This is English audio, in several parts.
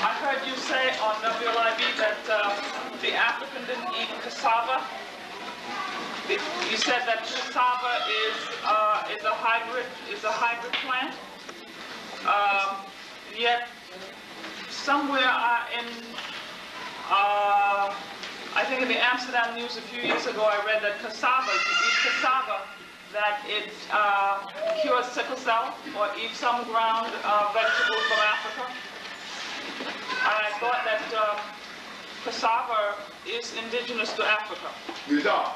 I heard you say on WLIB that the African didn't eat cassava. You said that cassava is a hybrid plant. Yet somewhere I think in the Amsterdam News a few years ago, I read that cassava, if you eat cassava, that it cures sickle cell, or eat some ground vegetables from Africa. And I thought that cassava is indigenous to Africa. You don't.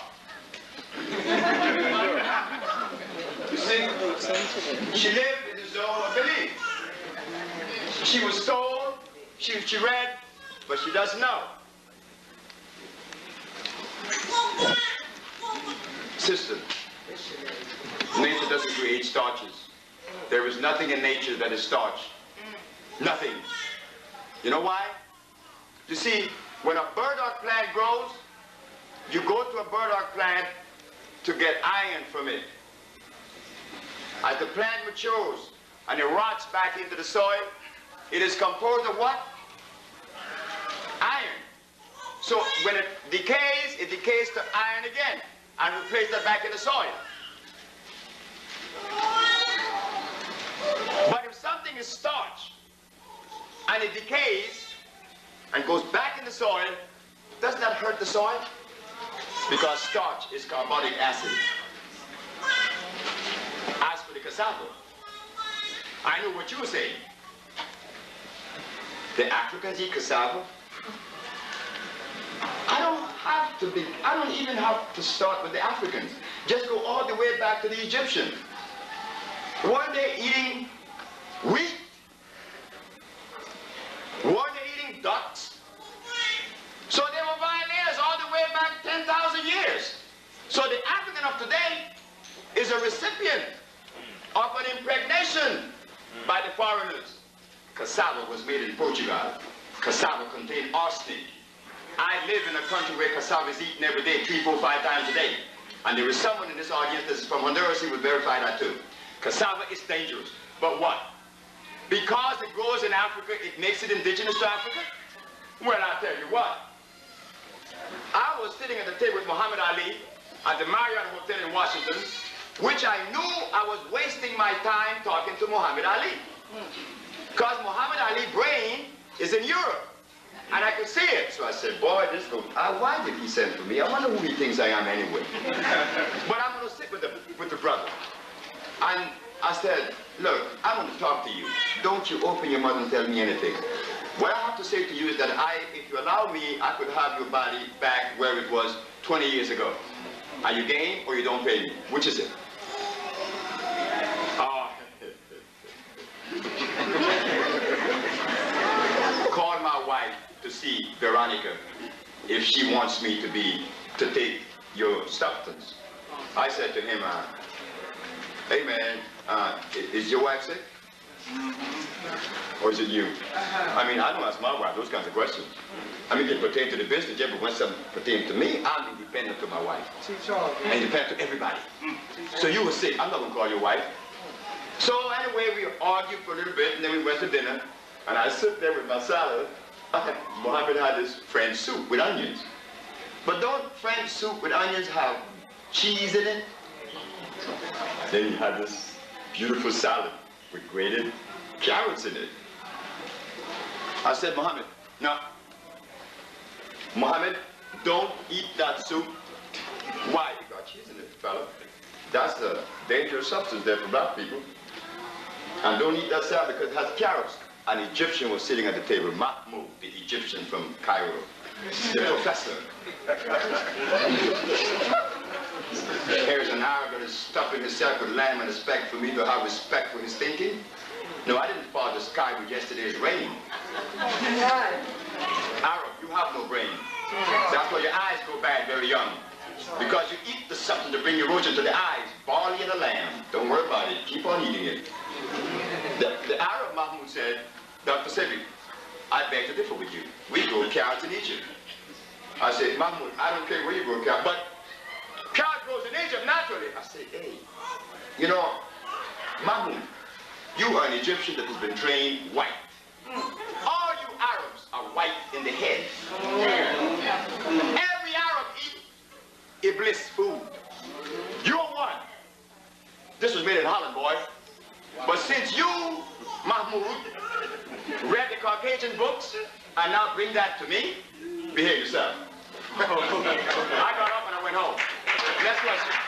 You see, she lived in the zone of belief. She was told, she read, but she doesn't know. Sister, nature doesn't create starches. There is nothing in nature that is starch. Nothing. You know why? You see, when a burdock plant grows, you go to a burdock plant to get iron from it. As the plant matures and it rots back into the soil, it is composed of what? Iron. So when it decays to iron again, and replace that back in the soil. But if something is starch, and it decays, and goes back in the soil, doesn't that hurt the soil? Because starch is carbonic acid. As for the cassava, I know what you were saying. The Africans eat cassava. I don't even have to start with the Africans. Just go all the way back to the Egyptians. Weren't they eating wheat? Weren't they eating ducks? So they were pioneers all the way back 10,000 years. So the African of today is a recipient of an impregnation by the foreigners. Cassava was made in Portugal. Cassava contained arsenic. I live in a country where cassava is eaten every day, 3, 4, 5 times a day. And there is someone in this audience that is from Honduras who would verify that too. Cassava is dangerous. But what? Because it grows in Africa, it makes it indigenous to Africa? Well, I'll tell you what. I was sitting at the table with Muhammad Ali at the Marriott Hotel in Washington, which I knew I was wasting my time talking to Muhammad Ali. Because Muhammad Ali's brain is in Europe. And I could see it. So I said, boy, this goes, why did he send for me? I wonder who he thinks I am anyway. But I'm going to sit with the brother. And I said, look, I want to talk to you. Don't you open your mouth and tell me anything. What I have to say to you is that if you allow me, I could have your body back where it was 20 years ago. Are you game or you don't pay me? Which is it? Call my wife to see Veronica if she wants me to take your substance. I said to him, hey man, is your wife sick? Or is it you? I mean, I don't ask my wife those kinds of questions. I mean, they pertain to the business, yeah, but when something pertains to me, I'm independent to my wife. And independent to everybody. So you were sick, I'm not gonna call your wife. So anyway, we argued for a little bit, and then we went to dinner, and I sit there with my salad. Mohammed had this French soup with onions. But don't French soup with onions have cheese in it? Then he had this beautiful salad with grated carrots in it. I said, Mohammed, no. Mohammed, don't eat that soup. Why? You got cheese in it, fella. That's a dangerous substance there for black people. And don't eat that salad because it has carrots. An Egyptian was sitting at the table, Mahmoud, the Egyptian from Cairo, the professor. Here's an Arab that is stuffing himself with lamb and respect for me to have respect for his thinking. No, I didn't fall the sky with yesterday's rain. Arab, you have no brain. That's why your eyes go bad very young. Because you eat the something to bring erosion to the eyes. Barley and a lamb. Don't worry about it. Keep on eating it. The Arab Mahmoud said, Dr. Sebi, I beg to differ with you. We grow carrots in Egypt. I said, Mahmoud, I don't care where you grow carrots, but carrot grows in Egypt naturally. I said, hey, you know, Mahmoud, you are an Egyptian that has been trained white. All you Arabs in the head. Every Arab eat Iblis food. You're one. This was made in Holland, boy. But since you, Mahmoud, read the Caucasian books and now bring that to me, behave yourself. I got up and I went home. Next question.